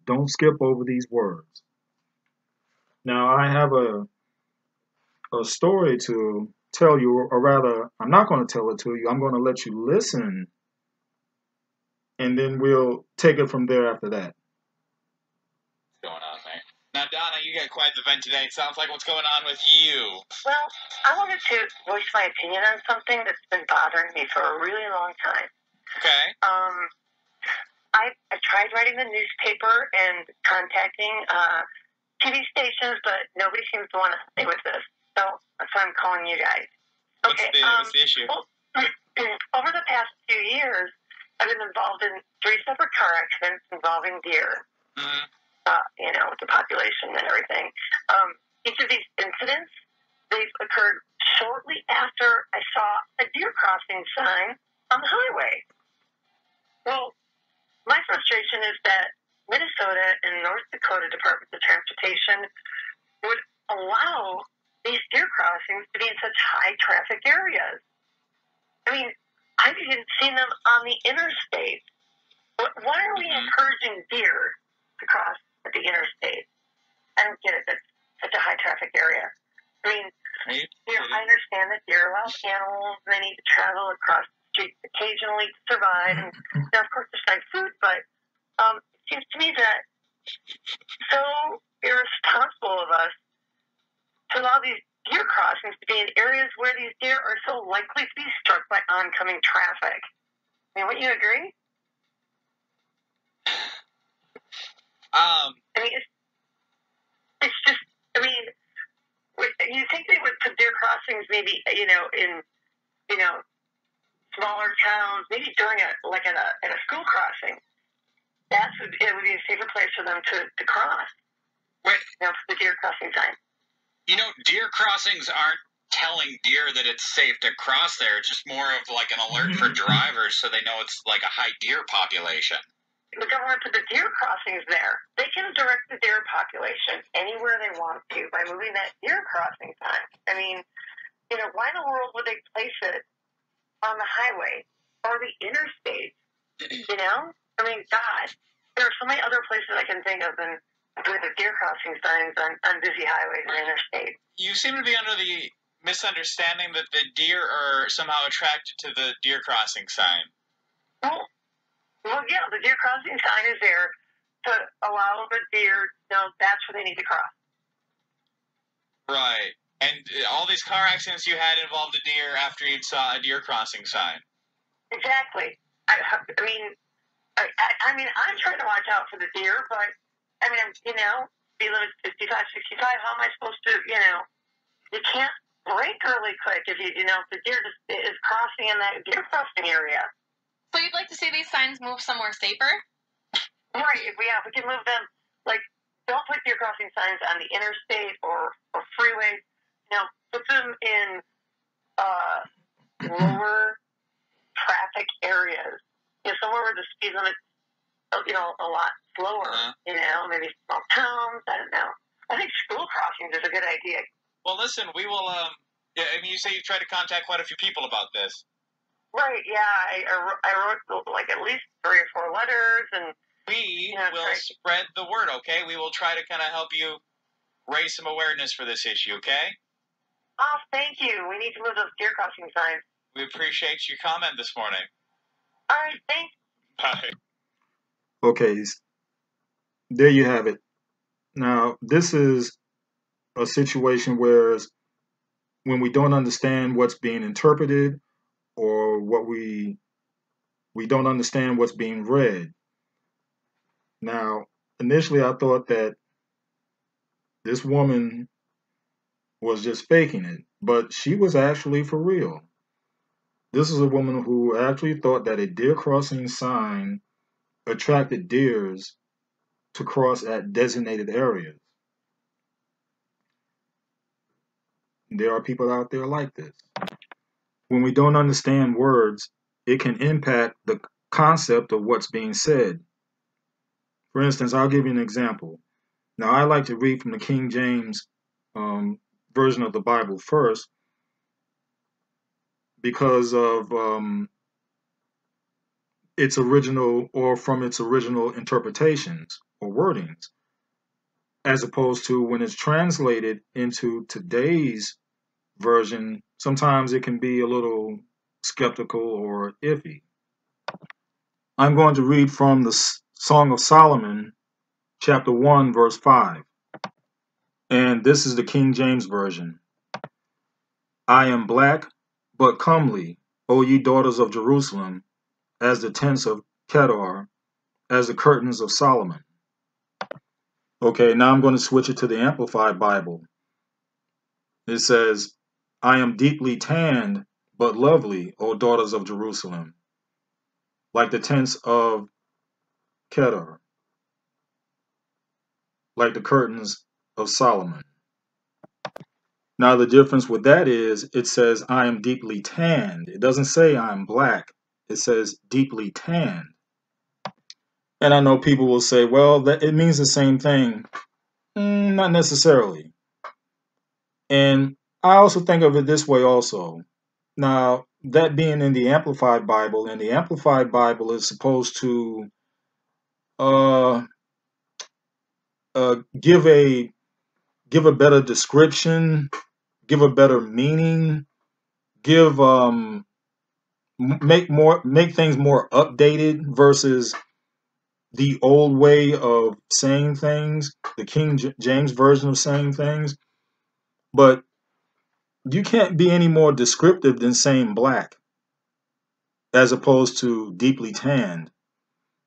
Don't skip over these words. Now, I have a story to tell you, or rather, I'm not going to tell it to you. I'm going to let you listen, and then we'll take it from there after that. What's going on there? Now, Donna, you got quite the vent today. It sounds like what's going on with you? Well, I wanted to voice my opinion on something that's been bothering me for a really long time. Okay. I tried writing the newspaper and contacting TV stations, but nobody seems to want to stay with this. So that's why I'm calling you guys. Okay. What's the issue? Well, over the past few years, I've been involved in 3 separate car accidents involving deer. Mm-hmm. With the population and everything. Each of these incidents, they've occurred shortly after I saw a deer crossing sign on the highway. Well, my frustration is that Minnesota and North Dakota Departments of Transportation would allow these deer crossings to be in such high traffic areas. I mean, I've even seen them on the interstate. Why are we encouraging deer to cross at the interstate? I don't get it. That's such a high traffic area. I mean, I understand that deer are wild animals and they need to travel across the streets occasionally to survive. And of course, there's no food, but it seems to me that so irresponsible of us to allow these deer crossings to be in areas where these deer are so likely to be struck by oncoming traffic. I mean, wouldn't you agree? I mean, it's just, I mean, you think they would put deer crossings maybe, in smaller towns, maybe during at a school crossing. It would be a safer place for them to cross. Wait. For the deer crossing sign. Deer crossings aren't telling deer that it's safe to cross there. It's just more of like an alert for drivers so they know it's like a high deer population. The government put the deer crossings there. They can direct the deer population anywhere they want to by moving that deer crossing sign. I mean, why in the world would they place it on the highway or the interstate? I mean, God, there are so many other places I can think of than putting the deer crossing signs on busy highways and interstate. You seem to be under the misunderstanding that the deer are somehow attracted to the deer crossing sign. Well, yeah, the deer crossing sign is there to allow the deer to know that's where they need to cross. Right. And all these car accidents you had involved a deer after you saw a deer crossing sign. Exactly. I mean, I'm trying to watch out for the deer, but, I mean, speed limit 55, 65, how am I supposed to, you can't brake really quick if if the deer just is crossing in that deer crossing area. So you'd like to see these signs move somewhere safer? Right. If we can move them, don't put deer crossing signs on the interstate or freeways. Put them in lower traffic areas. Somewhere where the speed limit's a lot slower. Maybe small towns. I don't know. I think school crossings is a good idea. Well, listen, we will. You say you tried to contact quite a few people about this. Right, yeah, I wrote at least 3 or 4 letters, and we will spread the word. Okay, we will try to kind of help you raise some awareness for this issue. Okay. Oh, thank you. We need to move those deer crossing signs. We appreciate your comment this morning. All right, thanks. Bye. Okay, there you have it. Now, this is a situation where when we don't understand what's being interpreted, or what we don't understand what's being read. Now, initially I thought that this woman was just faking it, but she was actually for real. This is a woman who actually thought that a deer crossing sign attracted deers to cross at designated areas. There are people out there like this. When we don't understand words, it can impact the concept of what's being said. For instance, I'll give you an example. Now, I like to read from the King James version of the Bible first because of its original, or from its original interpretations, or wordings, as opposed to when it's translated into today's version, sometimes it can be a little skeptical or iffy. I'm going to read from the Song of Solomon, chapter 1, verse 5. And this is the King James Version. I am black, but comely, O ye daughters of Jerusalem, as the tents of Kedar, as the curtains of Solomon. Okay, now I'm going to switch it to the Amplified Bible. It says, I am deeply tanned, but lovely, O daughters of Jerusalem, like the tents of Kedar, like the curtains of Solomon. Now the difference with that is it says I am deeply tanned. It doesn't say I'm black. It says deeply tanned. And I know people will say, well, that it means the same thing. Not necessarily. And I also think of it this way also. Now, that being in the Amplified Bible, and the Amplified Bible is supposed to give a better description, give a better meaning, give make things more updated versus the old way of saying things, the King James version of saying things. But you can't be any more descriptive than saying black as opposed to deeply tanned.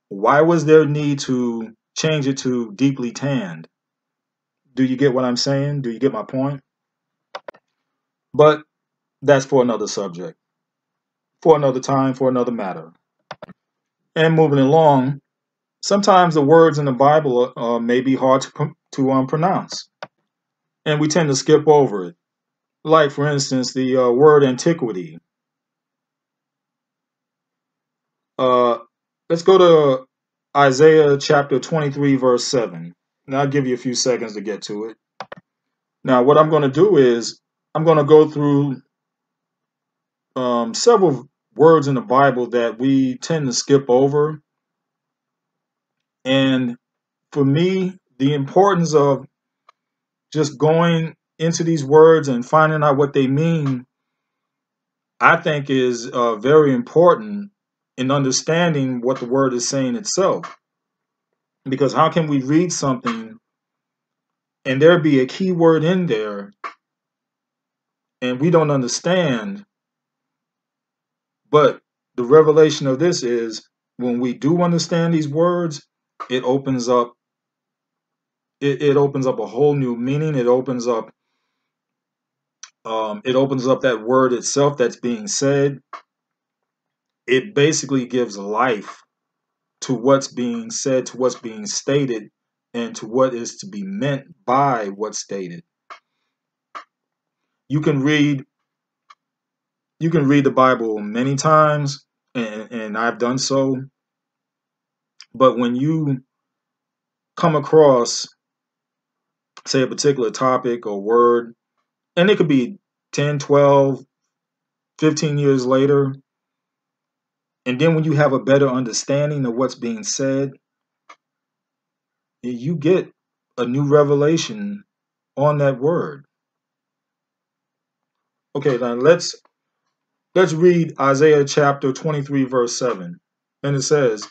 Why was there a need to change it to deeply tanned? Do you get what I'm saying? Do you get my point? But that's for another subject, for another time, for another matter. And moving along, sometimes the words in the Bible may be hard to pronounce, and we tend to skip over it. Like, for instance, the word antiquity. Let's go to Isaiah chapter 23, verse 7. And I'll give you a few seconds to get to it. Now, what I'm going to do is I'm going to go through several words in the Bible that we tend to skip over. And for me, the importance of just going into these words and finding out what they mean, I think is very important in understanding what the word is saying itself. Because how can we read something and there be a key word in there and we don't understand? But the revelation of this is when we do understand these words, it opens up it opens up a whole new meaning. It opens up that word itself that's being said. It basically gives life to what's being said, to what's being stated, and to what is to be meant by what's stated. You can read the Bible many times, and I've done so. But when you come across, say, a particular topic or word, and it could be 10, 12, 15 years later, and then when you have a better understanding of what's being said, you get a new revelation on that word. Okay, now let's read Isaiah chapter 23, verse 7. And it says,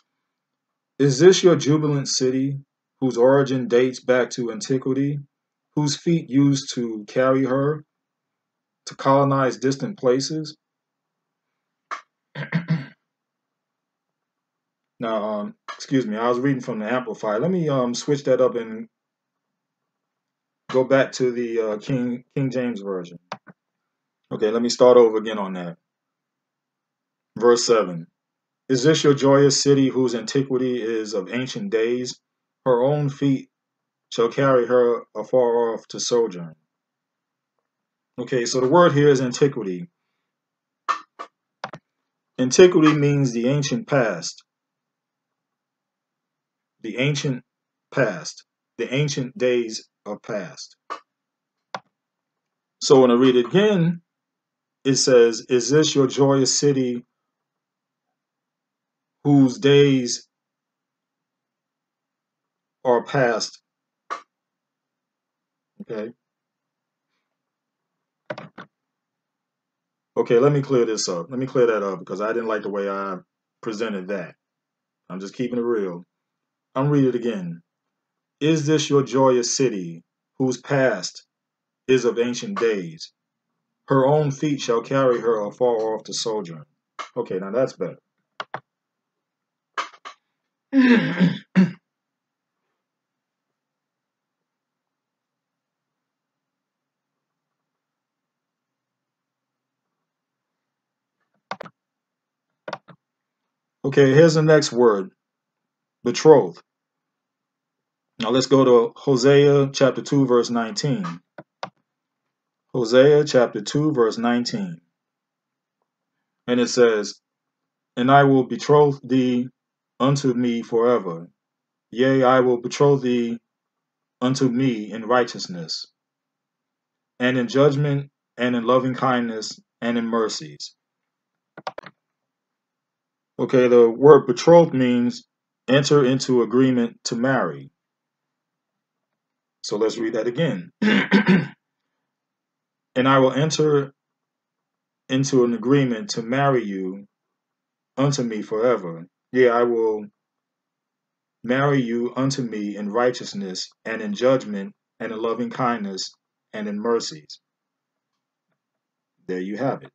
is this your jubilant city, whose origin dates back to antiquity, whose feet used to carry her to colonize distant places? Now, excuse me, I was reading from the Amplified. Let me switch that up and go back to the King James Version. Okay, let me start over again on that. Verse 7. Is this your joyous city, whose antiquity is of ancient days? Her own feet shall carry her afar off to sojourn. Okay, so the word here is antiquity. Antiquity means the ancient past. The ancient past. The ancient days of past. So when I read it again, it says, is this your joyous city, whose days are past. Okay. Okay, let me clear this up. Let me clear that up because I didn't like the way I presented that. I'm just keeping it real. I'm reading it again. Is this your joyous city, whose past is of ancient days? Her own feet shall carry her afar off to sojourn. Okay, now that's better. Okay, here's the next word, betrothed. Now let's go to Hosea chapter 2, verse 19. Hosea chapter 2, verse 19. And it says, and I will betroth thee unto me forever. Yea, I will betroth thee unto me in righteousness, and in judgment, and in loving kindness, and in mercies. Okay, the word betrothed means enter into agreement to marry. So let's read that again. And I will enter into an agreement to marry you unto me forever. Yea, I will marry you unto me in righteousness, and in judgment, and in loving kindness, and in mercies. There you have it.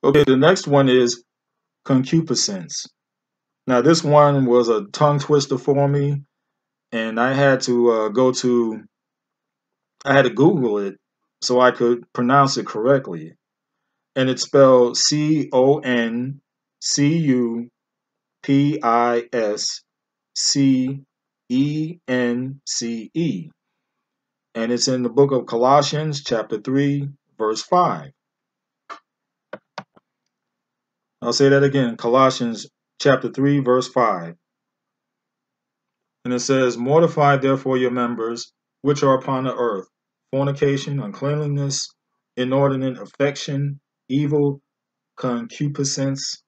Okay, the next one is concupiscence. Now, this one was a tongue twister for me, and I had to I had to Google it so I could pronounce it correctly. And it's spelled CONCUPISCENCE. And it's in the book of Colossians, chapter 3, verse 5. I'll say that again, Colossians chapter 3, verse 5. And it says, mortify therefore your members, which are upon the earth, fornication, uncleanliness, inordinate affection, evil, concupiscence,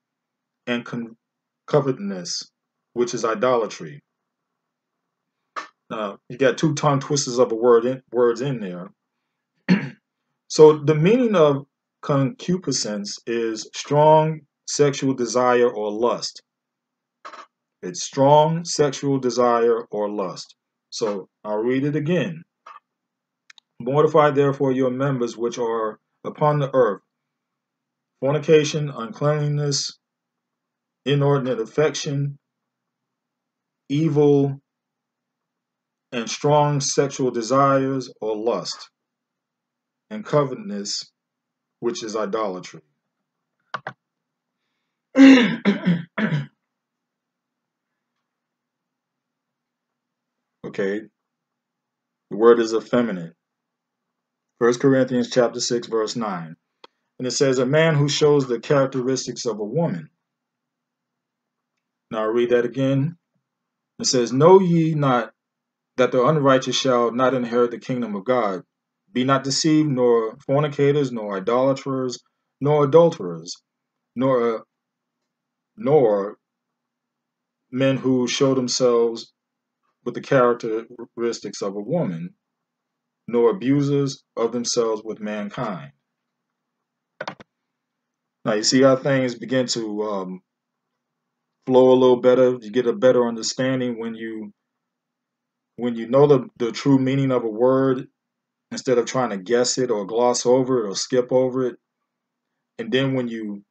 and covetousness, which is idolatry. Now, you got two tongue twisters of words in there. So the meaning of concupiscence is strong sexual desire or lust. It's strong sexual desire or lust. So I'll read it again. Mortify therefore your members which are upon the earth, fornication, uncleanliness, inordinate affection, evil, and strong sexual desires or lust, and covetousness, which is idolatry. Okay, the word is effeminate. 1 Corinthians chapter 6, verse 9. And it says, a man who shows the characteristics of a woman. Now I'll read that again. It says, know ye not that the unrighteous shall not inherit the kingdom of God? Be not deceived, nor fornicators, nor idolaters, nor adulterers, nor men who show themselves with the characteristics of a woman, nor abusers of themselves with mankind. Now you see how things begin to flow a little better. You get a better understanding when you know the true meaning of a word, instead of trying to guess it or gloss over it or skip over it. And then when you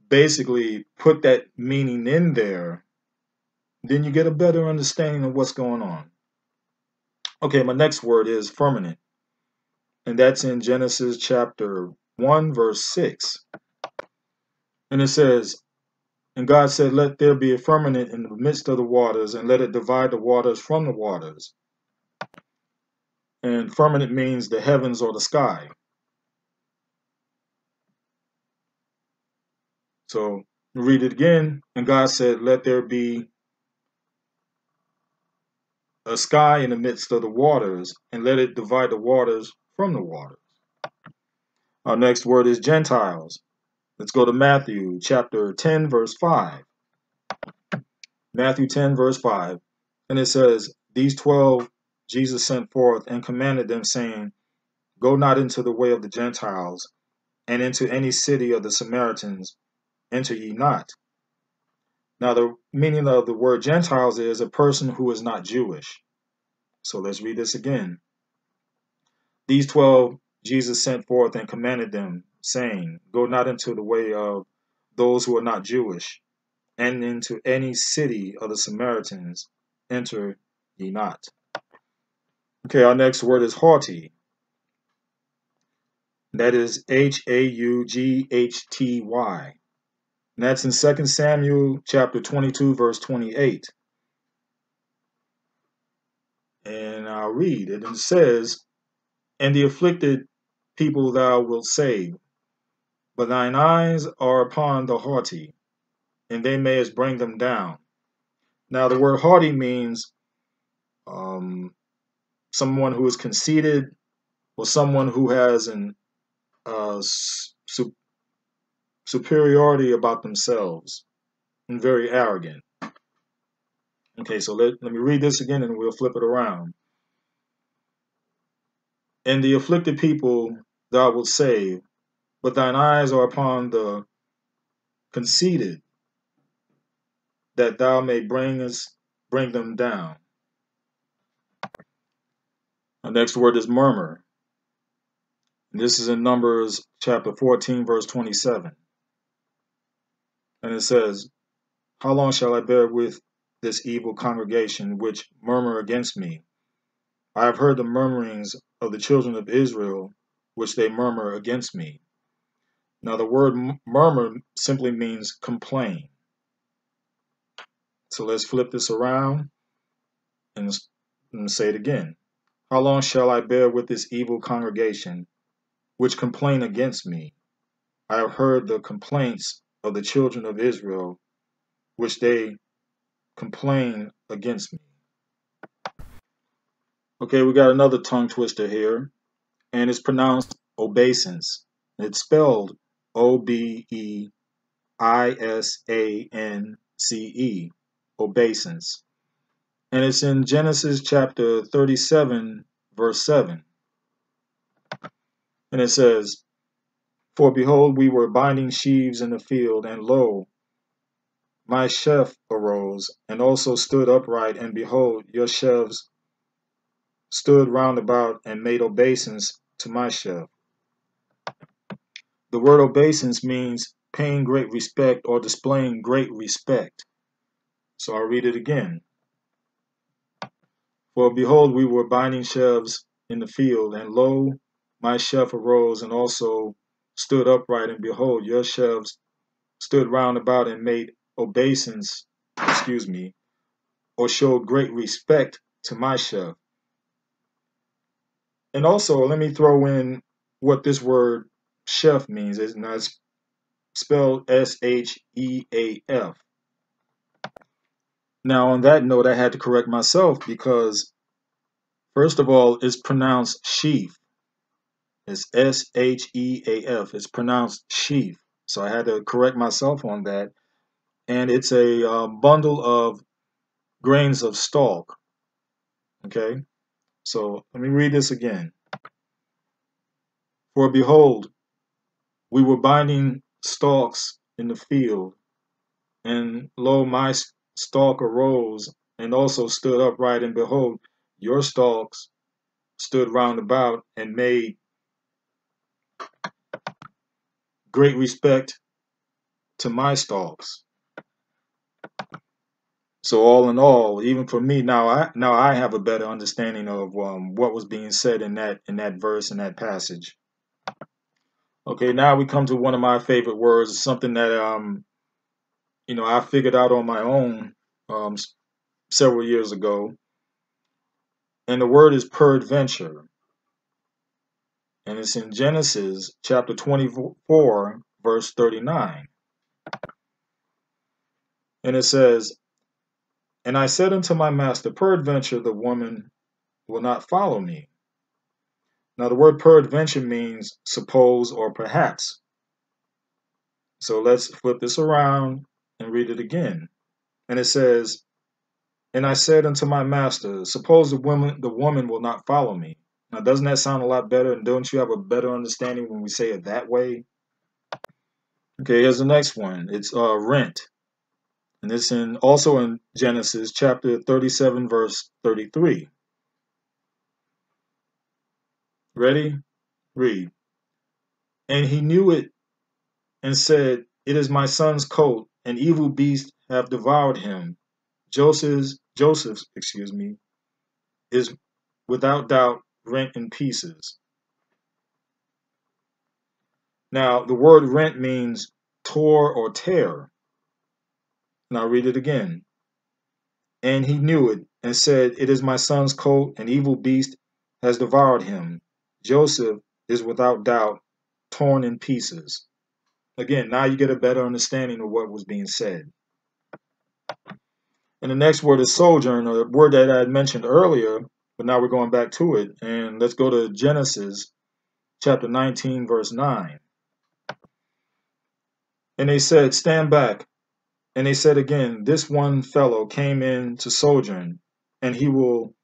basically put that meaning in there, then you get a better understanding of what's going on. Okay, my next word is firmament. And that's in Genesis chapter 1, verse 6. And it says, and God said, let there be a firmament in the midst of the waters, and let it divide the waters from the waters. And firmament means the heavens or the sky. So read it again. And God said, let there be a sky in the midst of the waters, and let it divide the waters from the waters. Our next word is Gentiles. Let's go to Matthew chapter 10, verse 5. Matthew 10, verse 5. And it says, these 12 Jesus sent forth and commanded them, saying, go not into the way of the Gentiles, and into any city of the Samaritans enter ye not. Now, the meaning of the word Gentiles is a person who is not Jewish. So let's read this again. These 12 Jesus sent forth and commanded them, saying, go not into the way of those who are not Jewish, and into any city of the Samaritans enter ye not. Okay, our next word is haughty. That is Haughty. And that's in 2 Samuel chapter 22, verse 28. And I'll read it. And it says, and the afflicted people thou wilt save, but thine eyes are upon the haughty, and they mayest bring them down. Now, the word haughty means someone who is conceited, or someone who has an superiority about themselves, and very arrogant. Okay, so let me read this again and we'll flip it around. And the afflicted people thou wilt save, but thine eyes are upon the conceited, that thou may bring them down. The next word is murmur. And this is in Numbers chapter 14, verse 27. And it says, how long shall I bear with this evil congregation which murmur against me? I have heard the murmurings of the children of Israel, which they murmur against me. Now, the word murmur simply means complain. So let's flip this around and say it again. How long shall I bear with this evil congregation, which complain against me? I have heard the complaints of the children of Israel, which they complain against me. Okay, we got another tongue twister here, and it's pronounced obeisance. It's spelled O-B-E-I-S-A-N-C-E, obeisance. And it's in Genesis chapter 37, verse 7. And it says, for behold, we were binding sheaves in the field, and lo, my chef arose, and also stood upright, and behold, your sheaves stood round about, and made obeisance to my chef. The word obeisance means paying great respect or displaying great respect. So I'll read it again. For behold, we were binding sheaves in the field, and lo, my chef arose, and also stood upright, and behold, your sheaves stood round about, and made obeisance, or showed great respect to my chef. And also, let me throw in what this word chef means. It's spelled S-H-E-A-F. Now, on that note, I had to correct myself because, first of all, it's pronounced sheaf. It's S-H-E-A-F. It's pronounced sheaf. So I had to correct myself on that. And it's a bundle of grains of stalk. Okay? So let me read this again. For behold, we were binding stalks in the field, and lo, my stalk arose, and also stood upright, and behold, your stalks stood round about, and made great respect to my stalks. So all in all, even for me, now I have a better understanding of what was being said in that verse, in that passage. Okay, now we come to one of my favorite words, something that I figured out on my own several years ago, and the word is peradventure, and it's in Genesis chapter 24, verse 39, and it says, and I said unto my master, peradventure the woman will not follow me. Now the word peradventure means suppose or perhaps. So let's flip this around and read it again. And it says, And I said unto my master, suppose the woman will not follow me. Now, doesn't that sound a lot better? And don't you have a better understanding when we say it that way? Okay, here's the next one. It's rent. And it's also in Genesis chapter 37, verse 33. Ready? Read. And he knew it and said, it is my son's coat, an evil beast have devoured him. Joseph's, is without doubt rent in pieces. Now, the word rent means tore or tear. And I'll read it again. And he knew it and said, it is my son's coat, an evil beast has devoured him. Joseph is without doubt torn in pieces. Again, now you get a better understanding of what was being said. And the next word is sojourn, a word that I had mentioned earlier, but now we're going back to it. And let's go to Genesis chapter 19, verse 9. And they said, stand back. And they said again, this one fellow came in to sojourn, and he will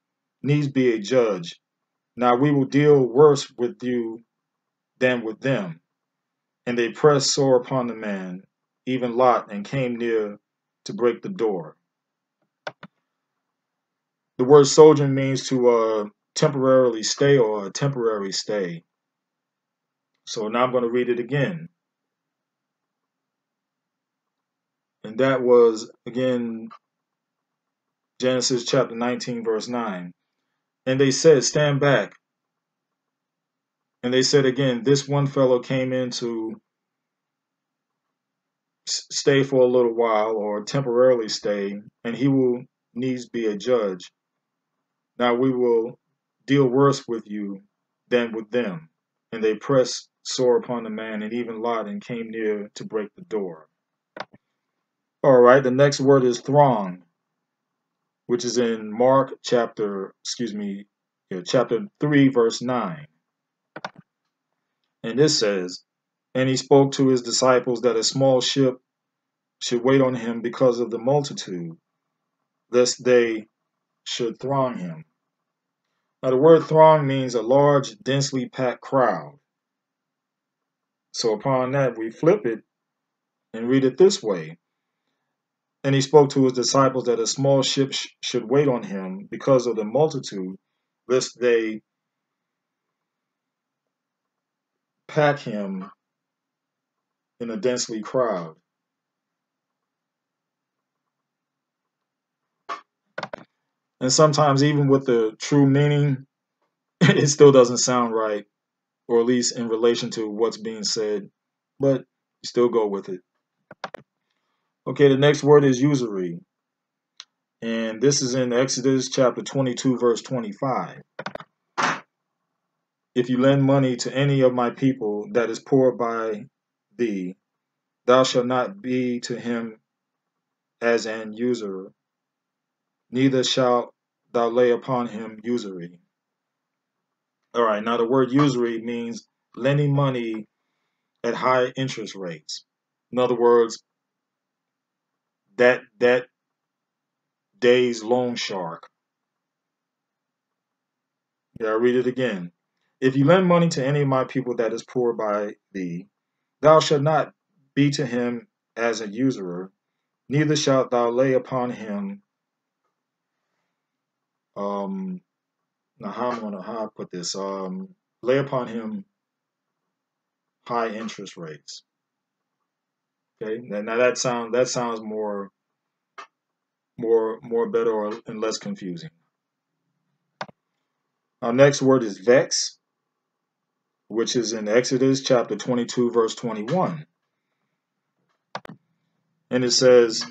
needs be a judge. Now we will deal worse with you than with them. And they pressed sore upon the man, even Lot, and came near to break the door. The word sojourn means to temporarily stay or a temporary stay. So now I'm going to read it again. And that was, again, Genesis chapter 19, verse 9. And they said, stand back. And they said again, this one fellow came in to stay for a little while or temporarily stay, and he will needs be a judge. Now we will deal worse with you than with them. And they pressed sore upon the man, and even Lot, and came near to break the door. All right, the next word is throng, which is in Mark chapter 3, verse 9. And this says, and he spoke to his disciples that a small ship should wait on him because of the multitude, lest they should throng him. Now the word throng means a large, densely packed crowd. So upon that, we flip it and read it this way. And he spoke to his disciples that a small ship should wait on him because of the multitude, lest they pack him in a densely crowd. And sometimes even with the true meaning, it still doesn't sound right, or at least in relation to what's being said, but you still go with it. Okay, the next word is usury. And this is in Exodus chapter 22, verse 25. If you lend money to any of my people that is poor by thee, thou shalt not be to him as an usurer, neither shalt thou lay upon him usury. All right, now the word usury means lending money at high interest rates. In other words, that day's Loanshark. Yeah, I'll read it again. If you lend money to any of my people that is poor by thee, thou shalt not be to him as a usurer, neither shalt thou lay upon him. Now how I put this? Lay upon him high interest rates. Okay, now that sounds more better and less confusing. Our next word is vex, which is in Exodus chapter 22, verse 21. And it says,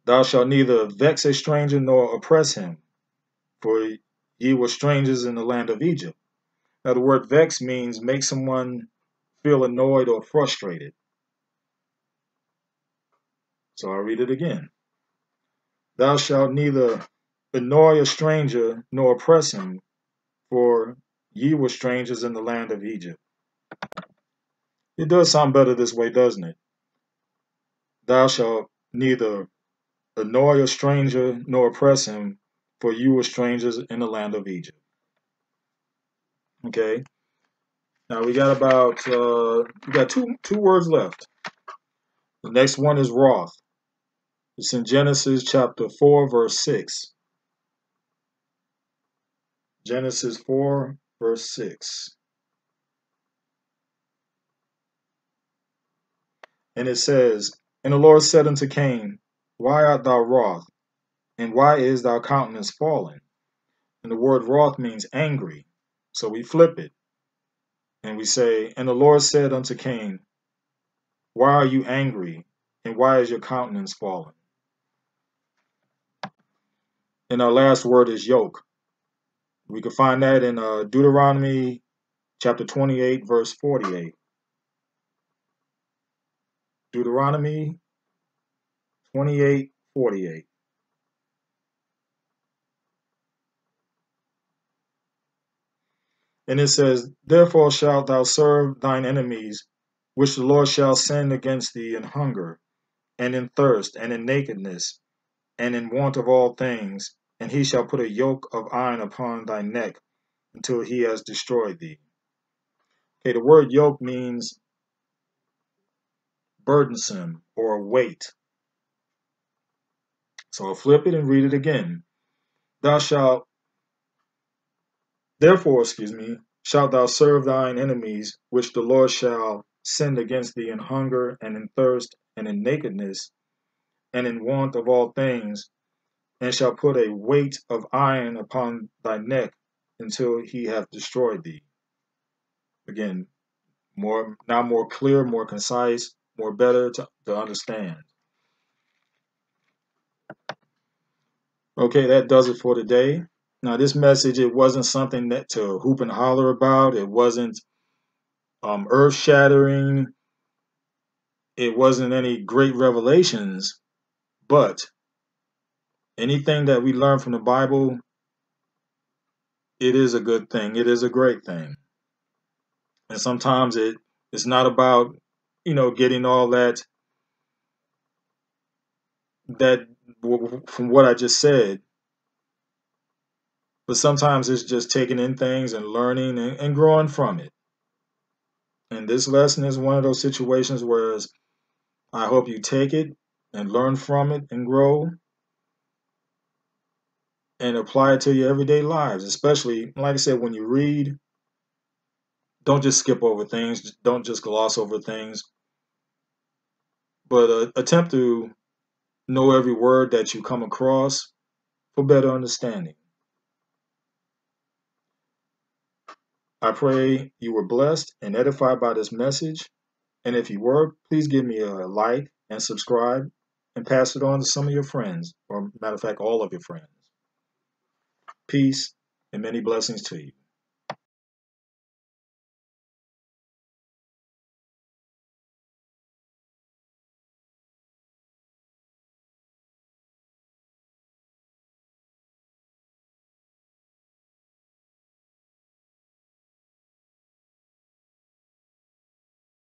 thou shalt neither vex a stranger nor oppress him, for ye were strangers in the land of Egypt. Now the word vex means make someone feel annoyed or frustrated. So I'll read it again. Thou shalt neither annoy a stranger nor oppress him, for ye were strangers in the land of Egypt. It does sound better this way, doesn't it? Thou shalt neither annoy a stranger nor oppress him, for you were strangers in the land of Egypt. Okay. Now we got about we got two words left. The next one is Roth. It's in Genesis chapter 4, verse 6. Genesis 4, verse 6. And it says, And the Lord said unto Cain, Why art thou wroth? And why is thy countenance fallen? And the word wroth means angry. So we flip it. And we say, And the Lord said unto Cain, Why are you angry? And why is your countenance fallen? And our last word is yoke. We can find that in Deuteronomy chapter 28, verse 48. Deuteronomy 28, 48. And it says, Therefore shalt thou serve thine enemies, which the Lord shall send against thee in hunger, and in thirst, and in nakedness, and in want of all things, and he shall put a yoke of iron upon thy neck until he has destroyed thee. Okay, the word yoke means burdensome or weight. So I'll flip it and read it again. Therefore, shalt thou serve thine enemies, which the Lord shall send against thee in hunger, and in thirst, and in nakedness, and in want of all things, and shall put a weight of iron upon thy neck until he hath destroyed thee. Again, more clear, more concise, more better to understand. Okay, that does it for today. Now, this message, it wasn't something that to hoop and holler about. It wasn't earth-shattering. It wasn't any great revelations. But anything that we learn from the Bible, it is a good thing. It is a great thing. And sometimes it's not about, getting all that from what I just said. But sometimes it's just taking in things and learning and growing from it. And this lesson is one of those situations where I hope you take it and learn from it and grow and apply it to your everyday lives. Especially, like I said, when you read, don't just skip over things. Don't just gloss over things. But attempt to know every word that you come across for better understanding. I pray you were blessed and edified by this message. And if you were, please give me a like and subscribe and pass it on to some of your friends, or matter of fact, all of your friends. Peace and many blessings to you.